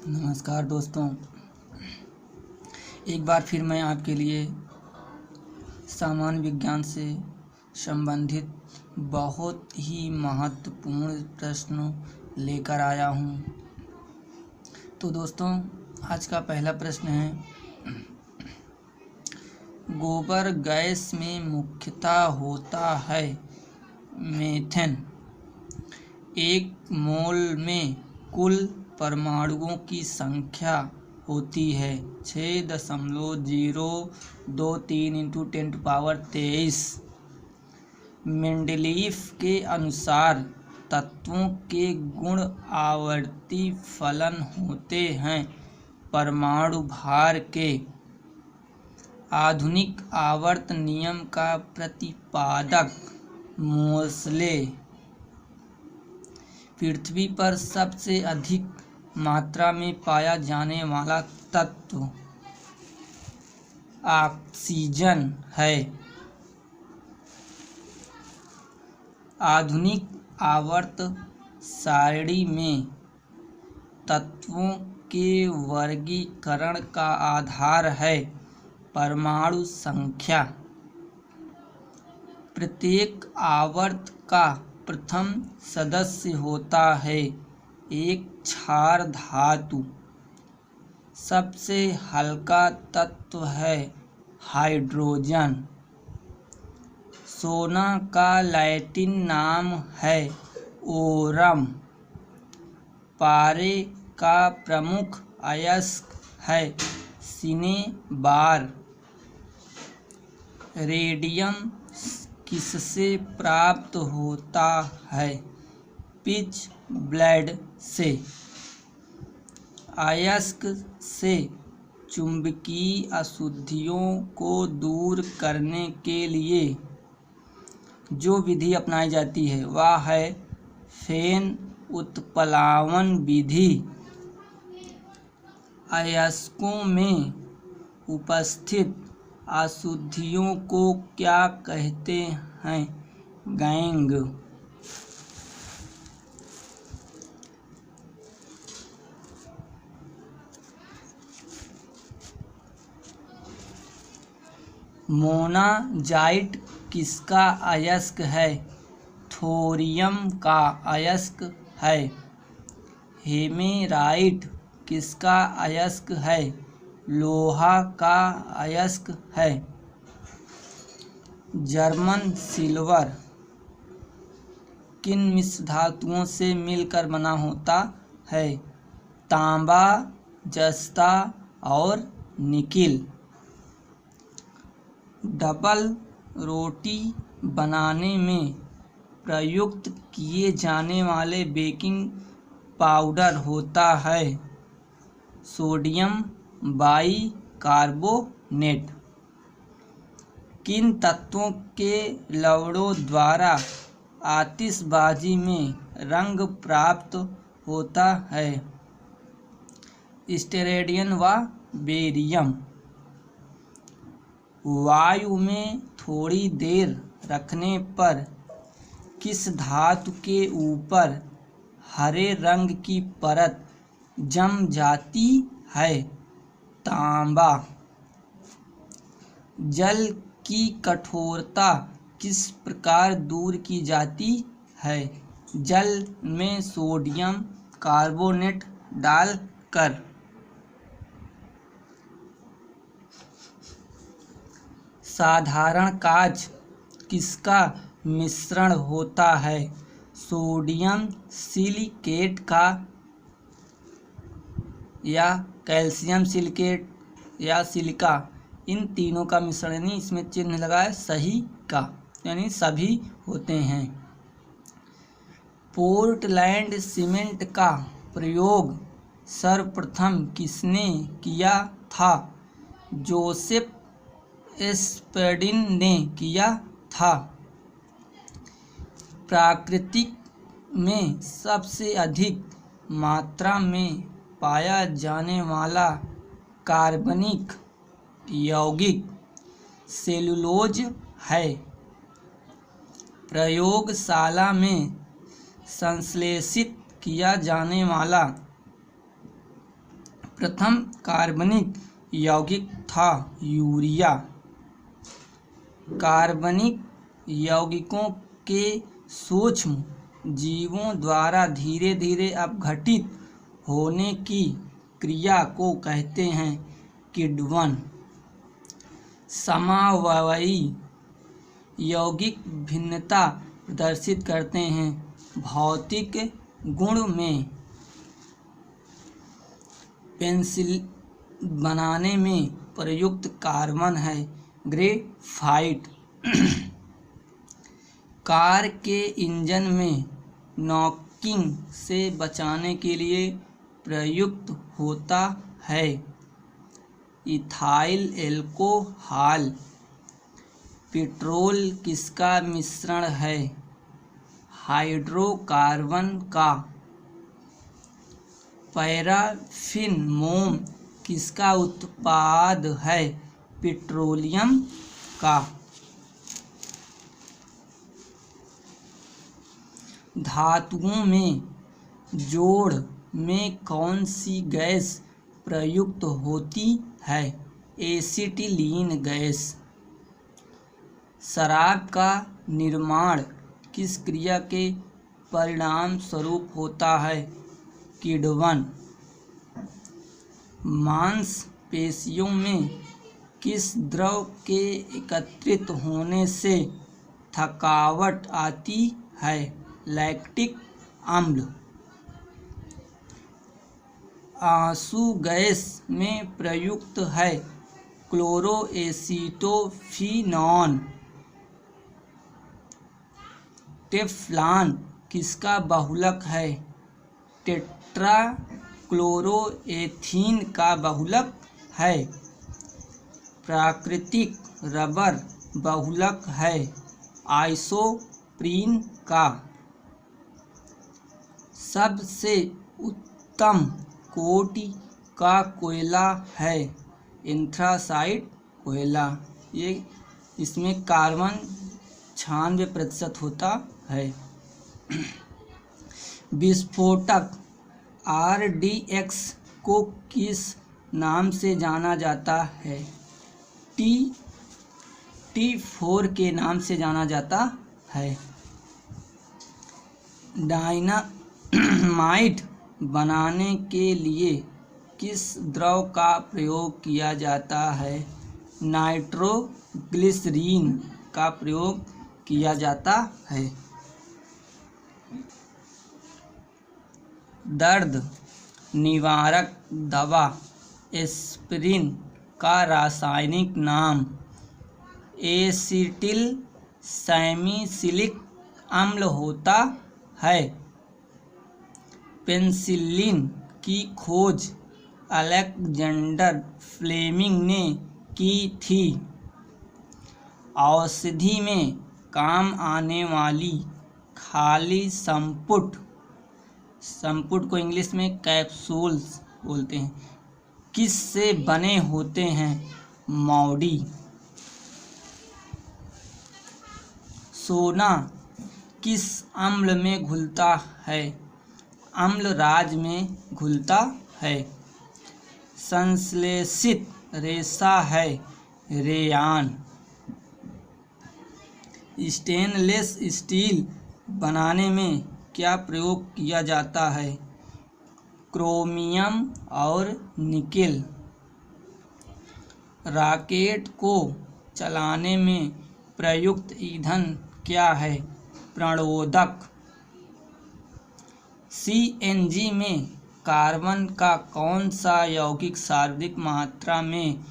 नमस्कार दोस्तों, एक बार फिर मैं आपके लिए सामान्य विज्ञान से संबंधित बहुत ही महत्वपूर्ण प्रश्न लेकर आया हूँ। तो दोस्तों, आज का पहला प्रश्न है, गोबर गैस में मुख्यतः होता है मीथेन। एक मोल में कुल परमाणुओं की संख्या होती है 6.023 × 10⁻23। मेंडलीफ के अनुसार तत्वों के गुण आवर्ती फलन होते हैं परमाणु भार के। आधुनिक आवर्त नियम का प्रतिपादक मोल्सले। पृथ्वी पर सबसे अधिक मात्रा में पाया जाने वाला तत्व ऑक्सीजन है। आधुनिक आवर्त सारणी में तत्वों के वर्गीकरण का आधार है परमाणु संख्या। प्रत्येक आवर्त का प्रथम सदस्य होता है एक क्षार धातु। सबसे हल्का तत्व है हाइड्रोजन। सोना का लैटिन नाम है ओरम। पारे का प्रमुख अयस्क है सिनेबार। रेडियम किससे प्राप्त होता है? पिच ब्लेड से। अयस्क से चुंबकीय अशुद्धियों को दूर करने के लिए जो विधि अपनाई जाती है वह है फेन उत्प्लावन विधि। अयस्कों में उपस्थित अशुद्धियों को क्या कहते हैं? गैंग। मोनाजाइट किसका अयस्क है? थोरियम का अयस्क है। हेमेराइट किसका अयस्क है? लोहा का अयस्क है। जर्मन सिल्वर किन मिश्र धातुओं से मिलकर बना होता है? तांबा, जस्ता और निकिल। डबल रोटी बनाने में प्रयुक्त किए जाने वाले बेकिंग पाउडर होता है सोडियम बाइकार्बोनेट। किन तत्वों के लवणों द्वारा आतिशबाजी में रंग प्राप्त होता है? स्टेरेडियम व बेरियम। वायु में थोड़ी देर रखने पर किस धातु के ऊपर हरे रंग की परत जम जाती है? तांबा। जल की कठोरता किस प्रकार दूर की जाती है? जल में सोडियम कार्बोनेट डालकर। साधारण कांच किसका मिश्रण होता है? सोडियम सिलिकेट का या कैल्शियम सिलिकेट या सिलिका। इन तीनों का मिश्रण, यानी इसमें चिन्ह लगा है सही का, यानी सभी होते हैं। पोर्टलैंड सीमेंट का प्रयोग सर्वप्रथम किसने किया था? जोसेफ स्पेडिन ने किया था। प्राकृतिक में सबसे अधिक मात्रा में पाया जाने वाला कार्बनिक यौगिक सेलुलोज है। प्रयोगशाला में संश्लेषित किया जाने वाला प्रथम कार्बनिक यौगिक था यूरिया। कार्बनिक यौगिकों के सूक्ष्म जीवों द्वारा धीरे धीरे अपघटित होने की क्रिया को कहते हैं किण्वन। समावयवी यौगिक भिन्नता प्रदर्शित करते हैं। भौतिक गुण में पेंसिल बनाने में प्रयुक्त कार्बन है ग्रेफाइट। कार के इंजन में नॉकिंग से बचाने के लिए प्रयुक्त होता है इथाइल एल्कोहल। पेट्रोल किसका मिश्रण है? हाइड्रोकार्बन का। पैराफिन मोम किसका उत्पाद है? पेट्रोलियम का। धातुओं में जोड़ में कौन सी गैस प्रयुक्त होती है? Acetylene gas. शराब का निर्माण किस क्रिया के परिणाम स्वरूप होता है? किण्वन। मांसपेशियों में किस द्रव के एकत्रित होने से थकावट आती है? लैक्टिक अम्ल। आंसू गैस में प्रयुक्त है क्लोरोएसीटोफिनॉन। टेफ्लॉन किसका बहुलक है? टेट्राक्लोरोएथीन का बहुलक है। प्राकृतिक रबर बहुलक है आइसोप्रीन का। सबसे उत्तम कोटि का कोयला है एंथ्रासाइट कोयला। ये इसमें कार्बन 96% होता है। विस्फोटक RDX को किस नाम से जाना जाता है? T4 के नाम से जाना जाता है। डायनामाइट बनाने के लिए किस द्रव का प्रयोग किया जाता है? नाइट्रोग्लिसरीन का प्रयोग किया जाता है। दर्द निवारक दवा एस्पिरिन का रासायनिक नाम? एसिटिल सैलिसिलिक अम्ल होता है। पेनिसिलिन की खोज अलेक्जेंडर फ्लेमिंग ने की थी। औषधि में काम आने वाली खाली संपुट को इंग्लिश में कैप्सूल्स बोलते हैं, किस से बने होते हैं? मौड़ी। सोना किस अम्ल में घुलता है? अम्लराज में घुलता है। संश्लेषित रेशा है रेयान। स्टेनलेस स्टील बनाने में क्या प्रयोग किया जाता है? क्रोमियम और निकेल। रॉकेट को चलाने में प्रयुक्त ईंधन क्या है? प्रणोदक। CNG में कार्बन का कौन सा यौगिक सर्वाधिक मात्रा में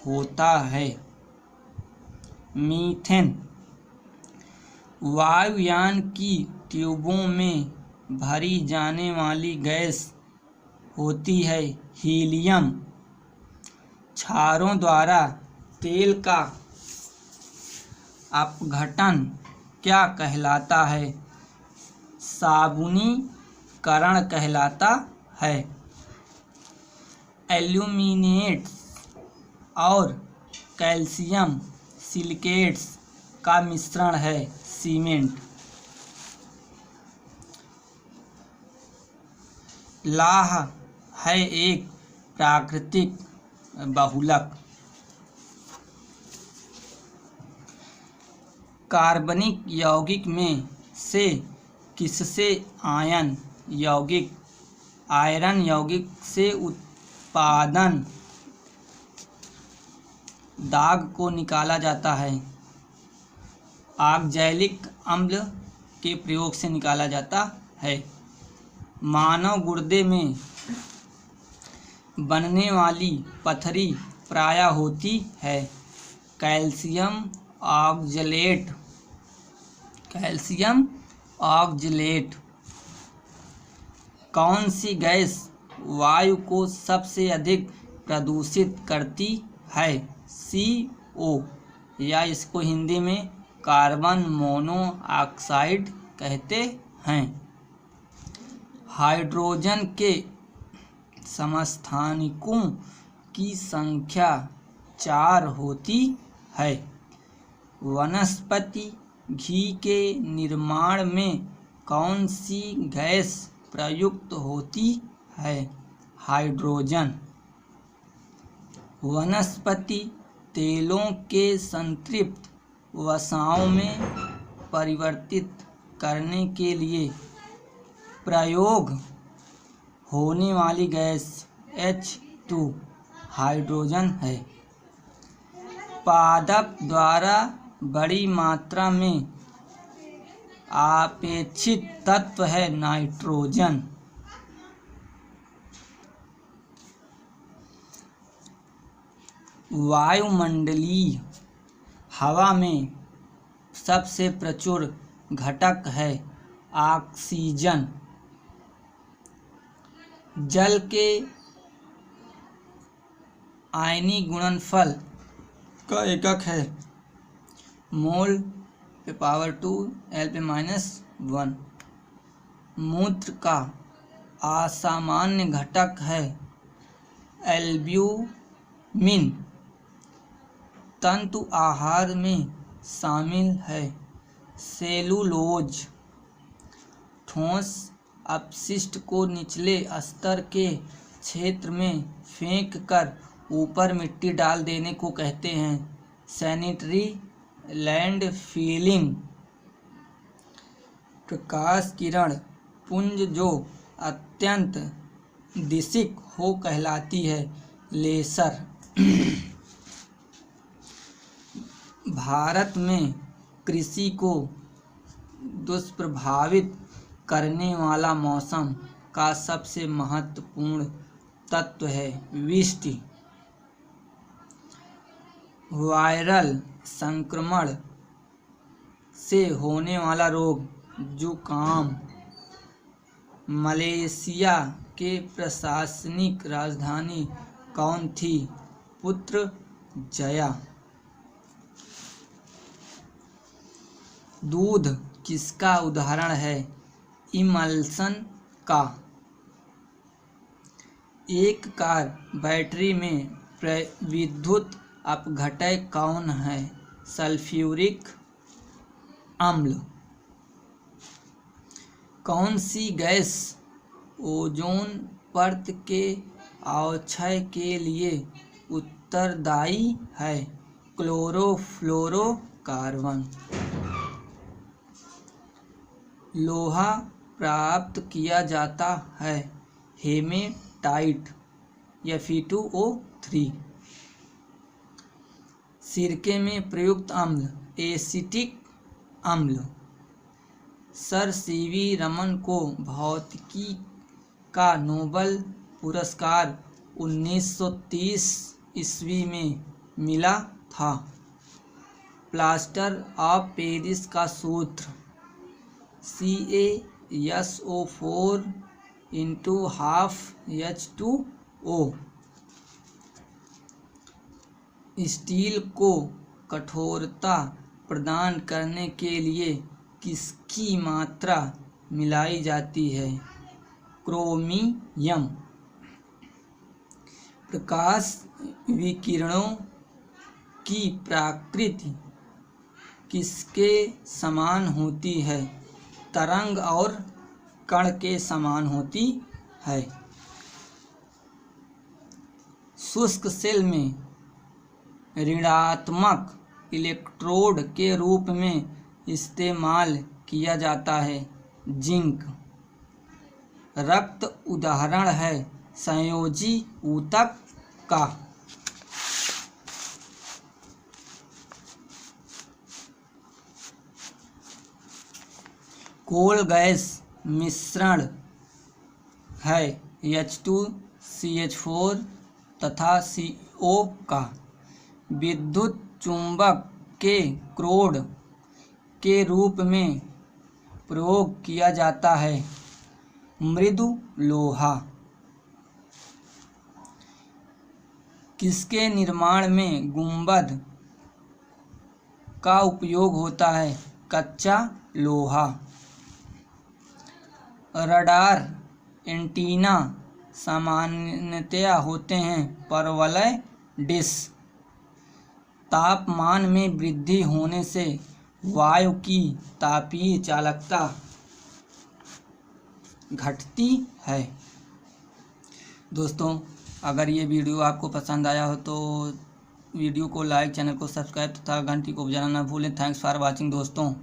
होता है? मीथेन। वायुयान की ट्यूबों में भरी जाने वाली गैस होती है हीलियम। क्षारों द्वारा तेल का अपघटन क्या कहलाता है? साबुनीकरण कहलाता है। एल्यूमिनेट्स और कैल्शियम सिलिकेट्स का मिश्रण है सीमेंट। लाह है एक प्राकृतिक बहुलक। कार्बनिक यौगिक में से किससे आयरन यौगिक से उत्पादन दाग को निकाला जाता है? ऑक्सैलिक अम्ल के प्रयोग से निकाला जाता है। मानव गुर्दे में बनने वाली पथरी प्रायः होती है। Calcium oxalate. कौन सी गैस वायु को सबसे अधिक प्रदूषित करती है? CO, या इसको हिंदी में कार्बन मोनोऑक्साइड कहते हैं। हाइड्रोजन के समस्थानिकों की संख्या 4 होती है। वनस्पति घी के निर्माण में कौन सी गैस प्रयुक्त होती है? हाइड्रोजन। वनस्पति तेलों के संतृप्त वसाओं में परिवर्तित करने के लिए प्रयोग होने वाली गैस H2 हाइड्रोजन है। पादप द्वारा बड़ी मात्रा में अपेक्षित तत्व है नाइट्रोजन। वायुमंडलीय हवा में सबसे प्रचुर घटक है ऑक्सीजन। जल के आयनीय गुणनफल का एकक है मोल पे पावर 2 L पे -1। मूत्र का असामान्य घटक है एल्ब्यूमिन। तंतु आहार में शामिल है सेलुलोज। ठोस अपशिष्ट को निचले स्तर के क्षेत्र में फेंक कर ऊपर मिट्टी डाल देने को कहते हैं सैनिटरी लैंडफिलिंग। प्रकाश किरण पुंज जो अत्यंत दिशिक हो कहलाती है लेसर। भारत में कृषि को दुष्प्रभावित करने वाला मौसम का सबसे महत्वपूर्ण तत्व है वृष्टि। वायरल संक्रमण से होने वाला रोग जुकाम। मलेशिया के प्रशासनिक राजधानी कौन थी? पुत्रजया। दूध किसका उदाहरण है? इमल्सन का। एक कार बैटरी में विद्युत अपघटय कौन है? सल्फ्यूरिक अम्ल। कौन सी गैस ओजोन परत के अवक्षय के लिए उत्तरदायी है? क्लोरोफ्लोरोकार्बन। लोहा प्राप्त किया जाता है हेमेटाइट Fe2O3। सिरके में प्रयुक्त अम्ल एसिटिक अम्ल। सर CV रमन को भौतिकी का नोबेल पुरस्कार 1930 ईस्वी में मिला था। प्लास्टर ऑफ पेरिस का सूत्र CaSO4 × ½ H2O। स्टील को कठोरता प्रदान करने के लिए किसकी मात्रा मिलाई जाती है? क्रोमियम। प्रकाश विकिरणों की प्रकृति किसके समान होती है? तरंग और कण के समान होती है। शुष्क सेल में ऋणात्मक इलेक्ट्रोड के रूप में इस्तेमाल किया जाता है। जिंक रक्त उदाहरण है संयोजी ऊतक का। कोल गैस मिश्रण है H2CH4 तथा CO का। विद्युत चुंबक के क्रोड के रूप में प्रयोग किया जाता है मृदु लोहा। किसके निर्माण में गुंबद का उपयोग होता है? कच्चा लोहा। रडार एंटीना सामान्यतया होते हैं परवलय डिश। तापमान में वृद्धि होने से वायु की तापीय चालकता घटती है। दोस्तों, अगर ये वीडियो आपको पसंद आया हो तो वीडियो को लाइक, चैनल को सब्सक्राइब तथा घंटी को बजाना ना भूलें। थैंक्स फॉर वॉचिंग दोस्तों।